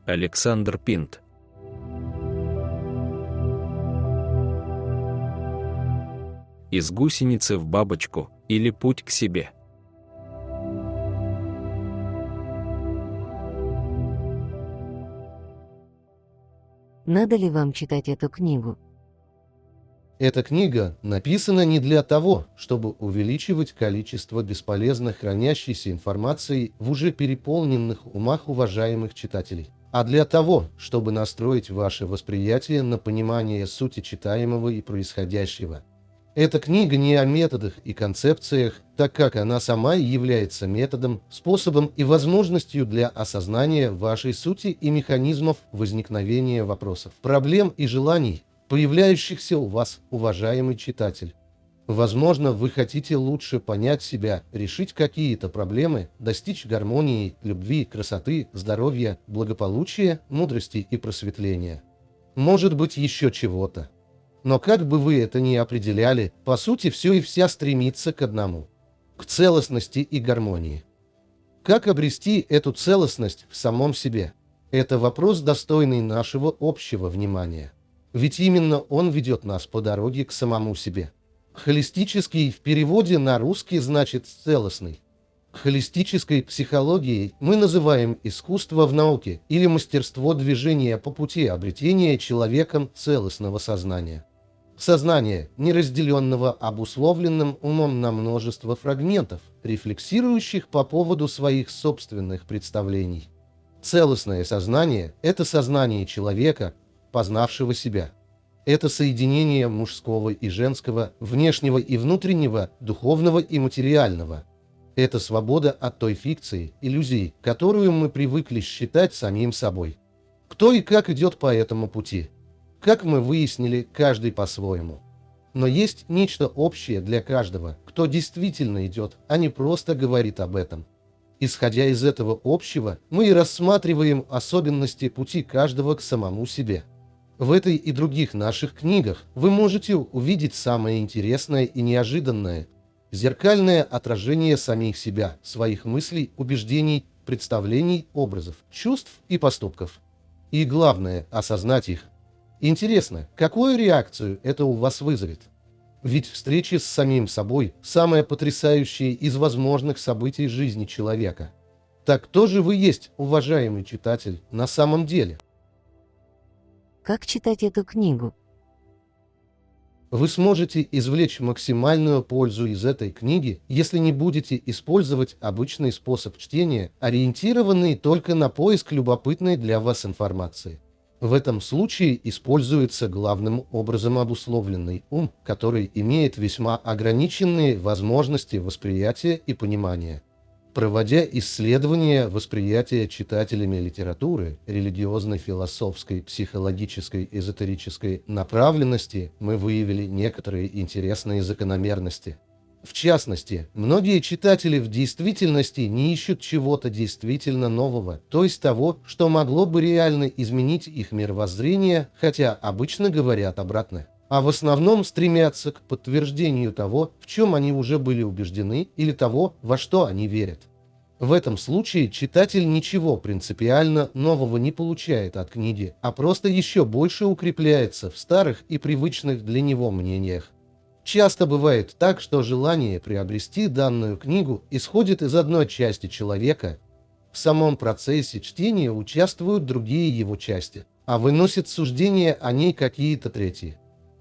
Александр Пинт. Из гусеницы в бабочку или путь к себе. Надо ли вам читать эту книгу? Эта книга написана не для того, чтобы увеличивать количество бесполезно хранящейся информации в уже переполненных умах уважаемых читателей, а для того, чтобы настроить ваше восприятие на понимание сути читаемого и происходящего. Эта книга не о методах и концепциях, так как она сама и является методом, способом и возможностью для осознания вашей сути и механизмов возникновения вопросов, проблем и желаний, появляющихся у вас, уважаемый читатель. Возможно, вы хотите лучше понять себя, решить какие-то проблемы, достичь гармонии, любви, красоты, здоровья, благополучия, мудрости и просветления. Может быть, еще чего-то. Но как бы вы это ни определяли, по сути, все и вся стремится к одному – к целостности и гармонии. Как обрести эту целостность в самом себе? Это вопрос, достойный нашего общего внимания. Ведь именно он ведет нас по дороге к самому себе. Холистический в переводе на русский значит «целостный». Холистической психологией мы называем искусство в науке или мастерство движения по пути обретения человеком целостного сознания. Сознание, неразделенного обусловленным умом на множество фрагментов, рефлексирующих по поводу своих собственных представлений. Целостное сознание – это сознание человека, познавшего себя. Это соединение мужского и женского, внешнего и внутреннего, духовного и материального. Это свобода от той фикции, иллюзии, которую мы привыкли считать самим собой. Кто и как идет по этому пути? Как мы выяснили, каждый по-своему. Но есть нечто общее для каждого, кто действительно идет, а не просто говорит об этом. Исходя из этого общего, мы и рассматриваем особенности пути каждого к самому себе. В этой и других наших книгах вы можете увидеть самое интересное и неожиданное – зеркальное отражение самих себя, своих мыслей, убеждений, представлений, образов, чувств и поступков. И главное – осознать их. Интересно, какую реакцию это у вас вызовет? Ведь встреча с самим собой – самое потрясающее из возможных событий жизни человека. Так кто же вы есть, уважаемый читатель, на самом деле? Как читать эту книгу? Вы сможете извлечь максимальную пользу из этой книги, если не будете использовать обычный способ чтения, ориентированный только на поиск любопытной для вас информации. В этом случае используется главным образом обусловленный ум, который имеет весьма ограниченные возможности восприятия и понимания. Проводя исследования восприятия читателями литературы, религиозной, философской, психологической, эзотерической направленности, мы выявили некоторые интересные закономерности. В частности, многие читатели в действительности не ищут чего-то действительно нового, то есть того, что могло бы реально изменить их мировоззрение, хотя обычно говорят обратное. А в основном стремятся к подтверждению того, в чем они уже были убеждены, или того, во что они верят. В этом случае читатель ничего принципиально нового не получает от книги, а просто еще больше укрепляется в старых и привычных для него мнениях. Часто бывает так, что желание приобрести данную книгу исходит из одной части человека. В самом процессе чтения участвуют другие его части, а выносят суждения о ней какие-то третьи.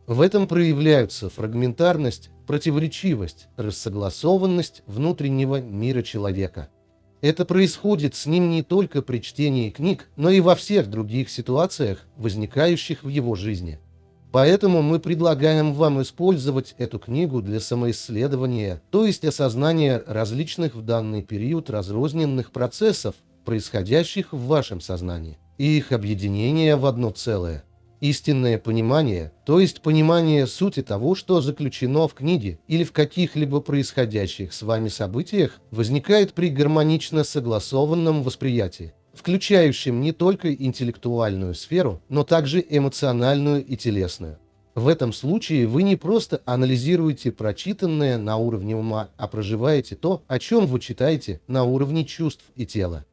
В этом проявляются фрагментарность, противоречивость, рассогласованность внутреннего мира человека. Это происходит с ним не только при чтении книг, но и во всех других ситуациях, возникающих в его жизни. Поэтому мы предлагаем вам использовать эту книгу для самоисследования, то есть осознания различных в данный период разрозненных процессов, происходящих в вашем сознании, и их объединения в одно целое. Истинное понимание, то есть понимание сути того, что заключено в книге или в каких-либо происходящих с вами событиях, возникает при гармонично согласованном восприятии, включающем не только интеллектуальную сферу, но также эмоциональную и телесную. В этом случае вы не просто анализируете прочитанное на уровне ума, а проживаете то, о чем вы читаете, на уровне чувств и тела.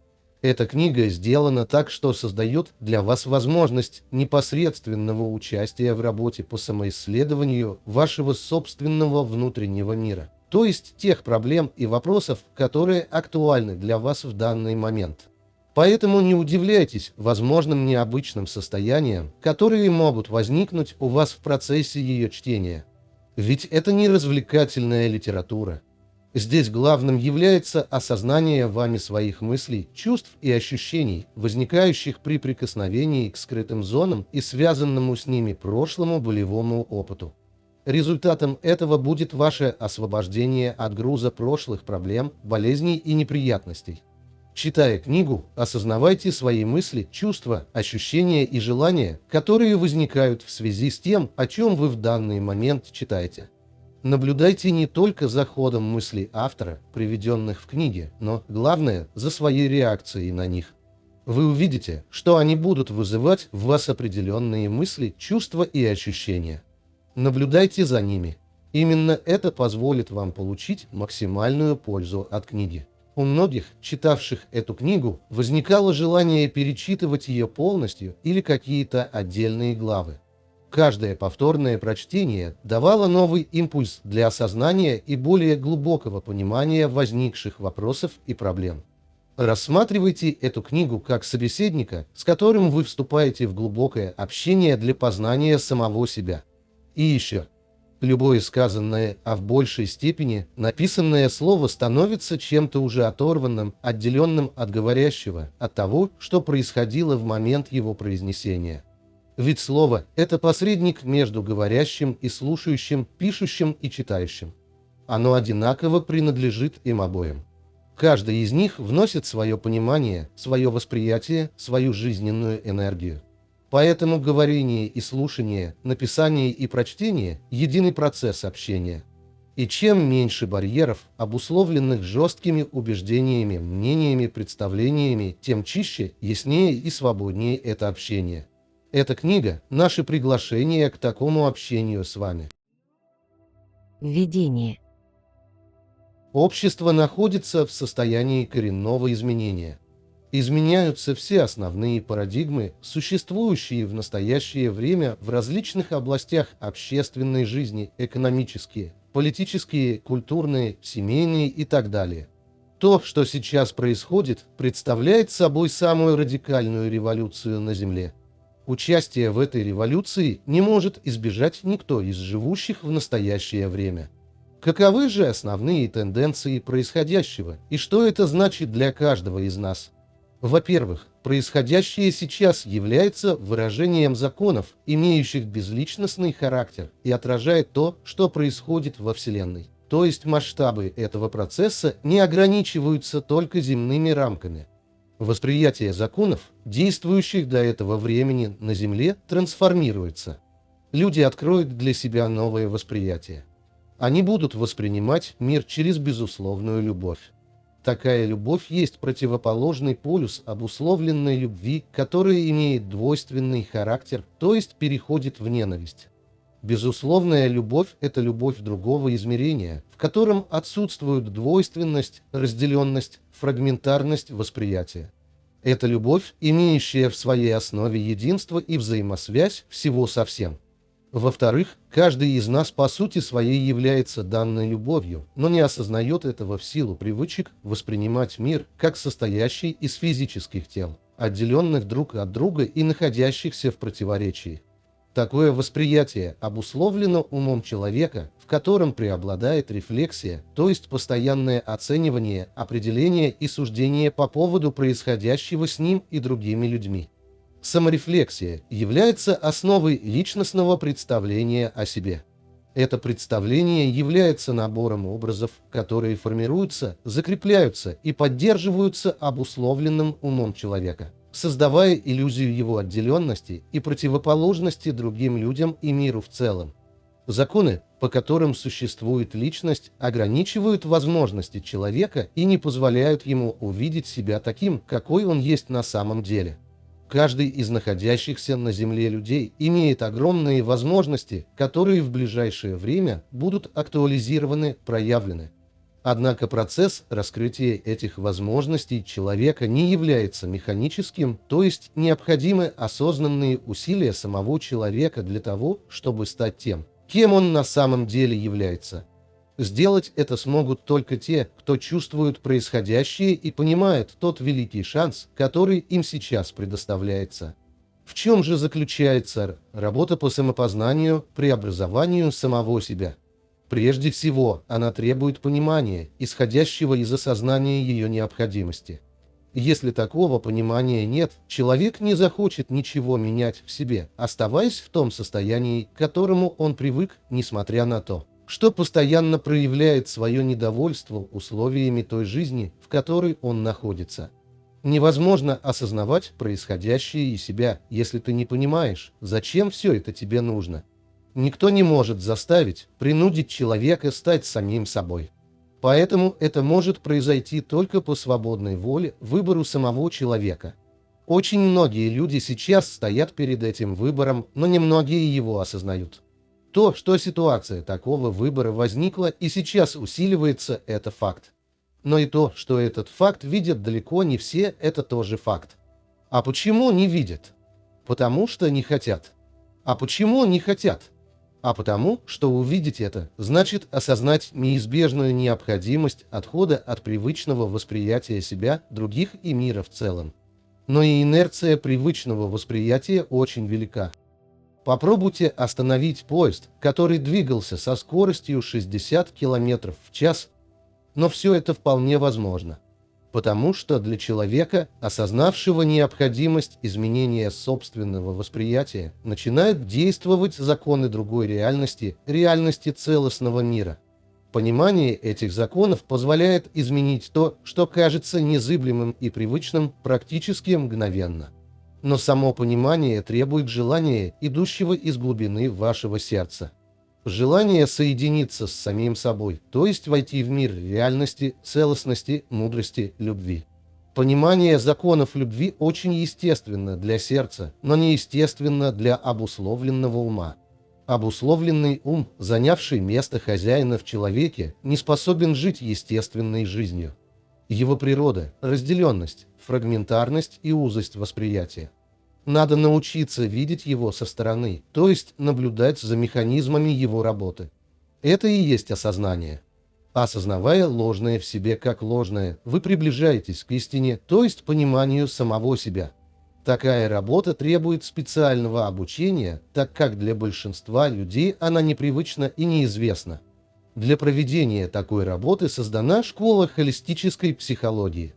Эта книга сделана так, что создает для вас возможность непосредственного участия в работе по самоисследованию вашего собственного внутреннего мира, то есть тех проблем и вопросов, которые актуальны для вас в данный момент. Поэтому не удивляйтесь возможным необычным состояниям, которые могут возникнуть у вас в процессе ее чтения. Ведь это не развлекательная литература. Здесь главным является осознание вами своих мыслей, чувств и ощущений, возникающих при прикосновении к скрытым зонам и связанному с ними прошлому болевому опыту. Результатом этого будет ваше освобождение от груза прошлых проблем, болезней и неприятностей. Читая книгу, осознавайте свои мысли, чувства, ощущения и желания, которые возникают в связи с тем, о чем вы в данный момент читаете. Наблюдайте не только за ходом мыслей автора, приведенных в книге, но, главное, за своей реакцией на них. Вы увидите, что они будут вызывать в вас определенные мысли, чувства и ощущения. Наблюдайте за ними. Именно это позволит вам получить максимальную пользу от книги. У многих, читавших эту книгу, возникало желание перечитывать ее полностью или какие-то отдельные главы. Каждое повторное прочтение давало новый импульс для осознания и более глубокого понимания возникших вопросов и проблем. Рассматривайте эту книгу как собеседника, с которым вы вступаете в глубокое общение для познания самого себя. И еще. Любое сказанное, а в большей степени написанное слово становится чем-то уже оторванным, отделенным от говорящего, от того, что происходило в момент его произнесения. Ведь слово – это посредник между говорящим и слушающим, пишущим и читающим. Оно одинаково принадлежит им обоим. Каждый из них вносит свое понимание, свое восприятие, свою жизненную энергию. Поэтому говорение и слушание, написание и прочтение – единый процесс общения. И чем меньше барьеров, обусловленных жесткими убеждениями, мнениями, представлениями, тем чище, яснее и свободнее это общение. Эта книга – наше приглашение к такому общению с вами. Введение. Общество находится в состоянии коренного изменения. Изменяются все основные парадигмы, существующие в настоящее время в различных областях общественной жизни, экономические, политические, культурные, семейные и так далее. То, что сейчас происходит, представляет собой самую радикальную революцию на Земле. Участие в этой революции не может избежать никто из живущих в настоящее время. Каковы же основные тенденции происходящего и что это значит для каждого из нас? Во-первых, происходящее сейчас является выражением законов, имеющих безличностный характер, и отражает то, что происходит во Вселенной. То есть масштабы этого процесса не ограничиваются только земными рамками. Восприятие законов, действующих до этого времени на Земле, трансформируется. Люди откроют для себя новое восприятие. Они будут воспринимать мир через безусловную любовь. Такая любовь есть противоположный полюс обусловленной любви, которая имеет двойственный характер, то есть переходит в ненависть. Безусловная любовь – это любовь другого измерения, в котором отсутствует двойственность, разделенность, фрагментарность восприятия. Это любовь, имеющая в своей основе единство и взаимосвязь всего со всем. Во-вторых, каждый из нас по сути своей является данной любовью, но не осознает этого в силу привычек воспринимать мир как состоящий из физических тел, отделенных друг от друга и находящихся в противоречии. Такое восприятие обусловлено умом человека, в котором преобладает рефлексия, то есть постоянное оценивание, определение и суждение по поводу происходящего с ним и другими людьми. Саморефлексия является основой личностного представления о себе. Это представление является набором образов, которые формируются, закрепляются и поддерживаются обусловленным умом человека, создавая иллюзию его отделенности и противоположности другим людям и миру в целом. Законы, по которым существует личность, ограничивают возможности человека и не позволяют ему увидеть себя таким, какой он есть на самом деле. Каждый из находящихся на Земле людей имеет огромные возможности, которые в ближайшее время будут актуализированы, проявлены. Однако процесс раскрытия этих возможностей человека не является механическим, то есть необходимы осознанные усилия самого человека для того, чтобы стать тем, кем он на самом деле является. Сделать это смогут только те, кто чувствует происходящее и понимает тот великий шанс, который им сейчас предоставляется. В чем же заключается работа по самопознанию, преобразованию самого себя? Прежде всего, она требует понимания, исходящего из осознания ее необходимости. Если такого понимания нет, человек не захочет ничего менять в себе, оставаясь в том состоянии, к которому он привык, несмотря на то, что постоянно проявляет свое недовольство условиями той жизни, в которой он находится. Невозможно осознавать происходящее из себя, если ты не понимаешь, зачем все это тебе нужно. Никто не может заставить, принудить человека стать самим собой. Поэтому это может произойти только по свободной воле, выбору самого человека. Очень многие люди сейчас стоят перед этим выбором, но немногие его осознают. То, что ситуация такого выбора возникла и сейчас усиливается, это факт. Но и то, что этот факт видят далеко не все, это тоже факт. А почему не видят? Потому что не хотят. А почему не хотят? А потому, что увидеть это, значит осознать неизбежную необходимость отхода от привычного восприятия себя, других и мира в целом. Но и инерция привычного восприятия очень велика. Попробуйте остановить поезд, который двигался со скоростью 60 км в час, но все это вполне возможно. Потому что для человека, осознавшего необходимость изменения собственного восприятия, начинают действовать законы другой реальности, реальности целостного мира. Понимание этих законов позволяет изменить то, что кажется незыблемым и привычным, практически мгновенно. Но само понимание требует желания, идущего из глубины вашего сердца. Желание соединиться с самим собой, то есть войти в мир реальности, целостности, мудрости, любви. Понимание законов любви очень естественно для сердца, но неестественно для обусловленного ума. Обусловленный ум, занявший место хозяина в человеке, не способен жить естественной жизнью. Его природа – разделенность, фрагментарность и узость восприятия. Надо научиться видеть его со стороны, то есть наблюдать за механизмами его работы. Это и есть осознание. Осознавая ложное в себе как ложное, вы приближаетесь к истине, то есть пониманию самого себя. Такая работа требует специального обучения, так как для большинства людей она непривычна и неизвестна. Для проведения такой работы создана школа холистической психологии.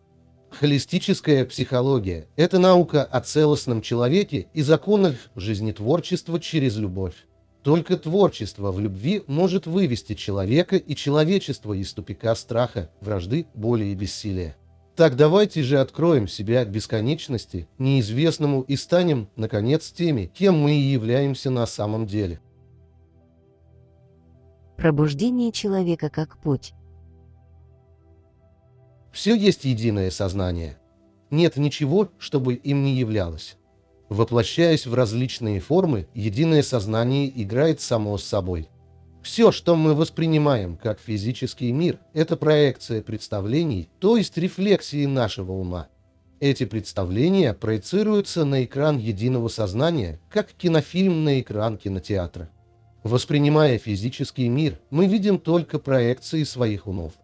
Холистическая психология – это наука о целостном человеке и законах жизнетворчества через любовь. Только творчество в любви может вывести человека и человечество из тупика страха, вражды, боли и бессилия. Так давайте же откроем себя бесконечности, неизвестному, и станем, наконец, теми, кем мы и являемся на самом деле. Пробуждение человека как путь. Все есть единое сознание. Нет ничего, чтобы им не являлось. Воплощаясь в различные формы, единое сознание играет само с собой. Все, что мы воспринимаем как физический мир, это проекция представлений, то есть рефлексии нашего ума. Эти представления проецируются на экран единого сознания, как кинофильм на экран кинотеатра. Воспринимая физический мир, мы видим только проекции своих умов.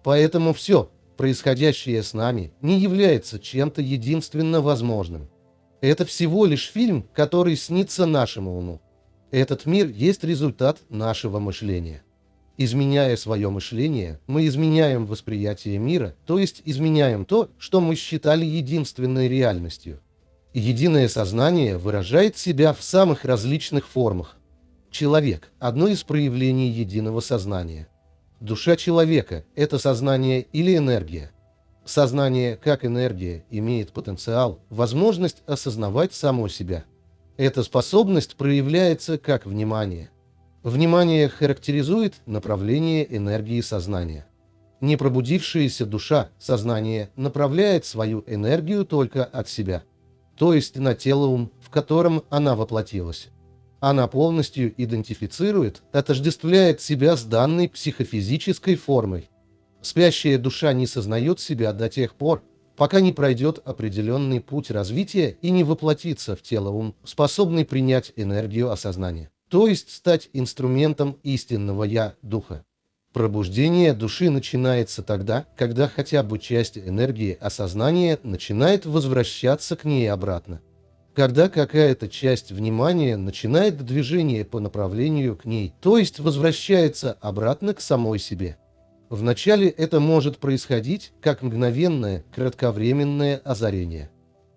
Поэтому все, происходящее с нами, не является чем-то единственно возможным. Это всего лишь фильм, который снится нашему уму. Этот мир есть результат нашего мышления. Изменяя свое мышление, мы изменяем восприятие мира, то есть изменяем то, что мы считали единственной реальностью. Единое сознание выражает себя в самых различных формах. Человек – одно из проявлений единого сознания. Душа человека – это сознание или энергия. Сознание, как энергия, имеет потенциал, возможность осознавать само себя. Эта способность проявляется как внимание. Внимание характеризует направление энергии сознания. Непробудившаяся душа, сознание, направляет свою энергию только от себя, то есть на тело ум, в котором она воплотилась. Она полностью идентифицирует, отождествляет себя с данной психофизической формой. Спящая душа не сознает себя до тех пор, пока не пройдет определенный путь развития и не воплотится в тело ум, способный принять энергию осознания, то есть стать инструментом истинного «Я» Духа. Пробуждение души начинается тогда, когда хотя бы часть энергии осознания начинает возвращаться к ней обратно. Когда какая-то часть внимания начинает движение по направлению к ней, то есть возвращается обратно к самой себе. Вначале это может происходить как мгновенное, кратковременное озарение.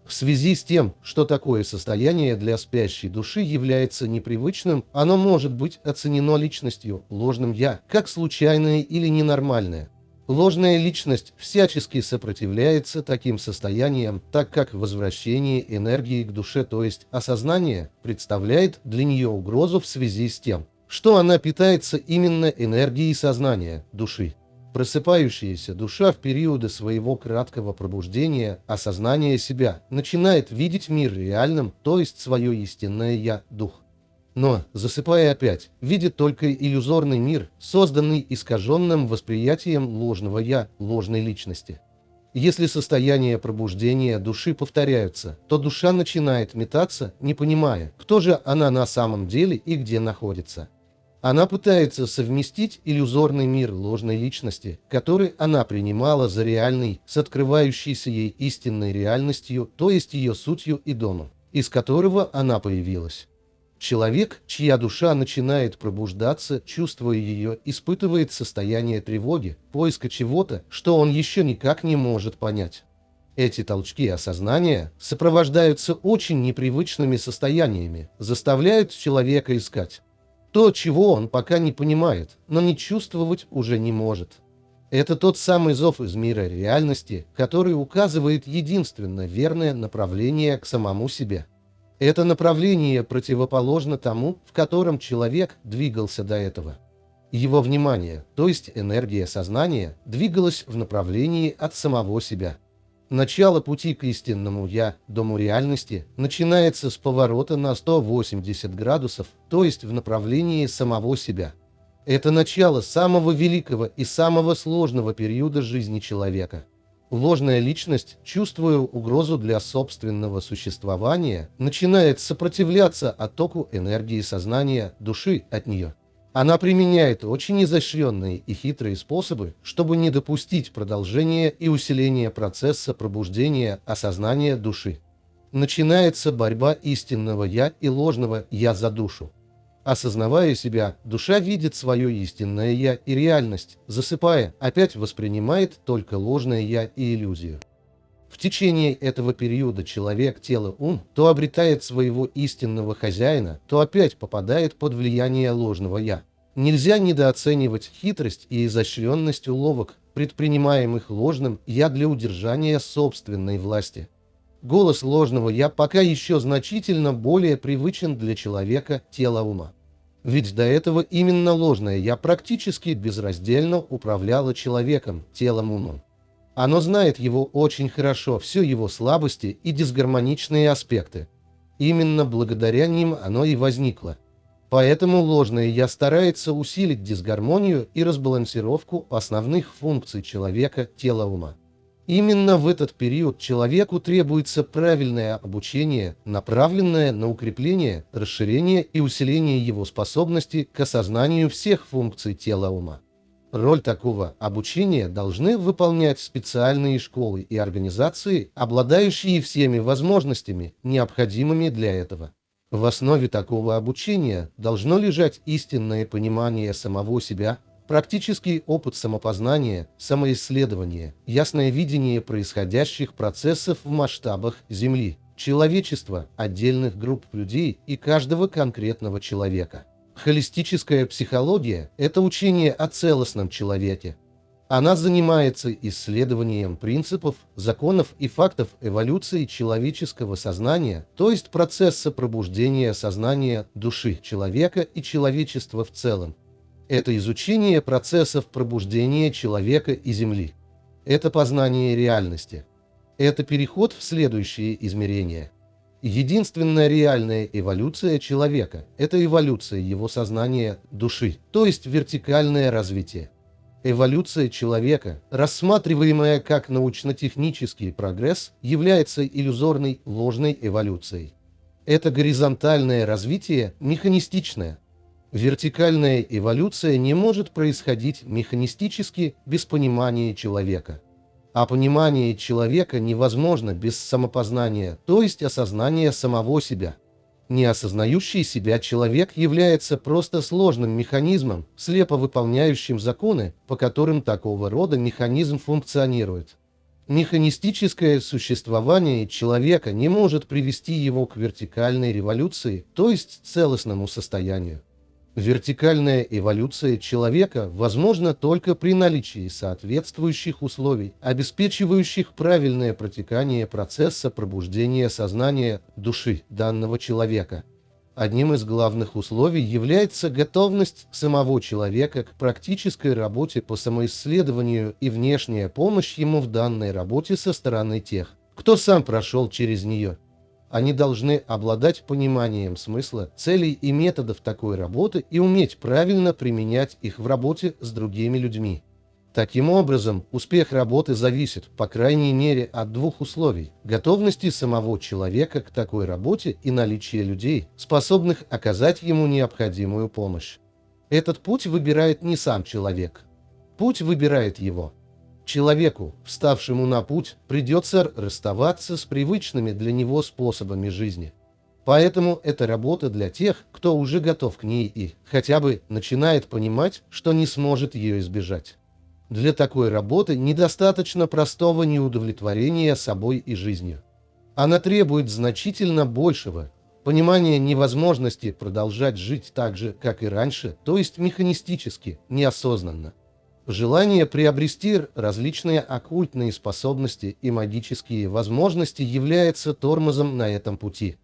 В связи с тем, что такое состояние для спящей души является непривычным, оно может быть оценено личностью, ложным «я», как случайное или ненормальное. Ложная личность всячески сопротивляется таким состояниям, так как возвращение энергии к душе, то есть осознание, представляет для нее угрозу в связи с тем, что она питается именно энергией сознания, души. Просыпающаяся душа в периоды своего краткого пробуждения, осознания себя, начинает видеть мир реальным, то есть свое истинное «Я», Дух. Но, засыпая опять, видит только иллюзорный мир, созданный искаженным восприятием ложного «я», ложной личности. Если состояния пробуждения души повторяются, то душа начинает метаться, не понимая, кто же она на самом деле и где находится. Она пытается совместить иллюзорный мир ложной личности, который она принимала за реальный, с открывающейся ей истинной реальностью, то есть ее сутью и домом, из которого она появилась. Человек, чья душа начинает пробуждаться, чувствуя ее, испытывает состояние тревоги, поиска чего-то, что он еще никак не может понять. Эти толчки осознания сопровождаются очень непривычными состояниями, заставляют человека искать то, чего он пока не понимает, но не чувствовать уже не может. Это тот самый зов из мира реальности, который указывает единственно верное направление к самому себе. Это направление противоположно тому, в котором человек двигался до этого. Его внимание, то есть энергия сознания, двигалась в направлении от самого себя. Начало пути к истинному «Я», дому реальности, начинается с поворота на 180 градусов, то есть в направлении самого себя. Это начало самого великого и самого сложного периода жизни человека. Ложная личность, чувствуя угрозу для собственного существования, начинает сопротивляться оттоку энергии сознания, души от нее. Она применяет очень изощренные и хитрые способы, чтобы не допустить продолжения и усиления процесса пробуждения осознания души. Начинается борьба истинного «Я» и ложного «Я» за душу. Осознавая себя, душа видит свое истинное «Я» и реальность, засыпая, опять воспринимает только ложное «Я» и иллюзию. В течение этого периода человек, тело, ум то обретает своего истинного хозяина, то опять попадает под влияние ложного «я». Нельзя недооценивать хитрость и изощренность уловок, предпринимаемых ложным «я» для удержания собственной власти. Голос ложного «я» пока еще значительно более привычен для человека, тела, ума. Ведь до этого именно ложное «я» практически безраздельно управляло человеком, телом, умом. Оно знает его очень хорошо, все его слабости и дисгармоничные аспекты. Именно благодаря ним оно и возникло. Поэтому ложное «я» старается усилить дисгармонию и разбалансировку основных функций человека, тела, ума. Именно в этот период человеку требуется правильное обучение, направленное на укрепление, расширение и усиление его способностей к осознанию всех функций тела, ума. Роль такого обучения должны выполнять специальные школы и организации, обладающие всеми возможностями, необходимыми для этого. В основе такого обучения должно лежать истинное понимание самого себя, практический опыт самопознания, самоисследования, ясное видение происходящих процессов в масштабах Земли, человечества, отдельных групп людей и каждого конкретного человека. Холистическая психология – это учение о целостном человеке. Она занимается исследованием принципов, законов и фактов эволюции человеческого сознания, то есть процесса пробуждения сознания души человека и человечества в целом. Это изучение процессов пробуждения человека и Земли. Это познание реальности. Это переход в следующие измерения. Единственная реальная эволюция человека – это эволюция его сознания, души, то есть вертикальное развитие. Эволюция человека, рассматриваемая как научно-технический прогресс, является иллюзорной ложной эволюцией. Это горизонтальное развитие механистичное. Вертикальная эволюция не может происходить механистически без понимания человека. А понимание человека невозможно без самопознания, то есть осознания самого себя. Неосознающий себя человек является просто сложным механизмом, слепо выполняющим законы, по которым такого рода механизм функционирует. Механистическое существование человека не может привести его к вертикальной революции, то есть целостному состоянию. Вертикальная эволюция человека возможна только при наличии соответствующих условий, обеспечивающих правильное протекание процесса пробуждения сознания души данного человека. Одним из главных условий является готовность самого человека к практической работе по самоисследованию и внешняя помощь ему в данной работе со стороны тех, кто сам прошел через нее. Они должны обладать пониманием смысла, целей и методов такой работы и уметь правильно применять их в работе с другими людьми. Таким образом, успех работы зависит, по крайней мере, от двух условий: готовности самого человека к такой работе и наличия людей, способных оказать ему необходимую помощь. Этот путь выбирает не сам человек. Путь выбирает его. Человеку, вставшему на путь, придется расставаться с привычными для него способами жизни. Поэтому это работа для тех, кто уже готов к ней и хотя бы начинает понимать, что не сможет ее избежать. Для такой работы недостаточно простого неудовлетворения собой и жизнью. Она требует значительно большего – понимания невозможности продолжать жить так же, как и раньше, то есть механистически, неосознанно. Желание приобрести различные оккультные способности и магические возможности является тормозом на этом пути.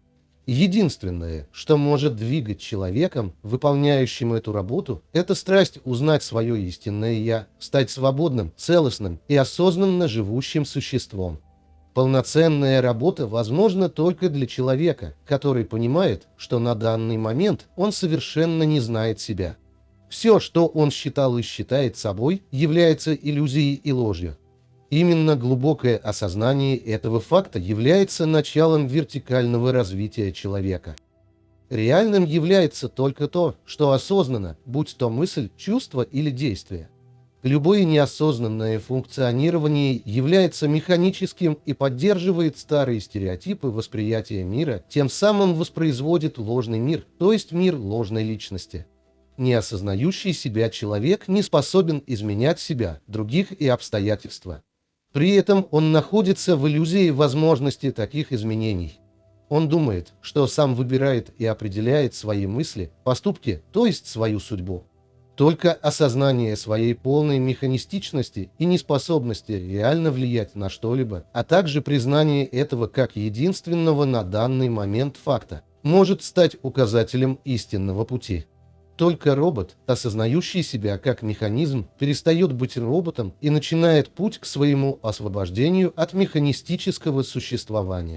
Единственное, что может двигать человеком, выполняющим эту работу, это страсть узнать свое истинное «Я», стать свободным, целостным и осознанно живущим существом. Полноценная работа возможна только для человека, который понимает, что на данный момент он совершенно не знает себя. Все, что он считал и считает собой, является иллюзией и ложью. Именно глубокое осознание этого факта является началом вертикального развития человека. Реальным является только то, что осознанно, будь то мысль, чувство или действие. Любое неосознанное функционирование является механическим и поддерживает старые стереотипы восприятия мира, тем самым воспроизводит ложный мир, то есть мир ложной личности. Неосознающий себя человек не способен изменять себя, других и обстоятельства. При этом он находится в иллюзии возможности таких изменений. Он думает, что сам выбирает и определяет свои мысли, поступки, то есть свою судьбу. Только осознание своей полной механистичности и неспособности реально влиять на что-либо, а также признание этого как единственного на данный момент факта, может стать указателем истинного пути. Только робот, осознающий себя как механизм, перестает быть роботом и начинает путь к своему освобождению от механистического существования.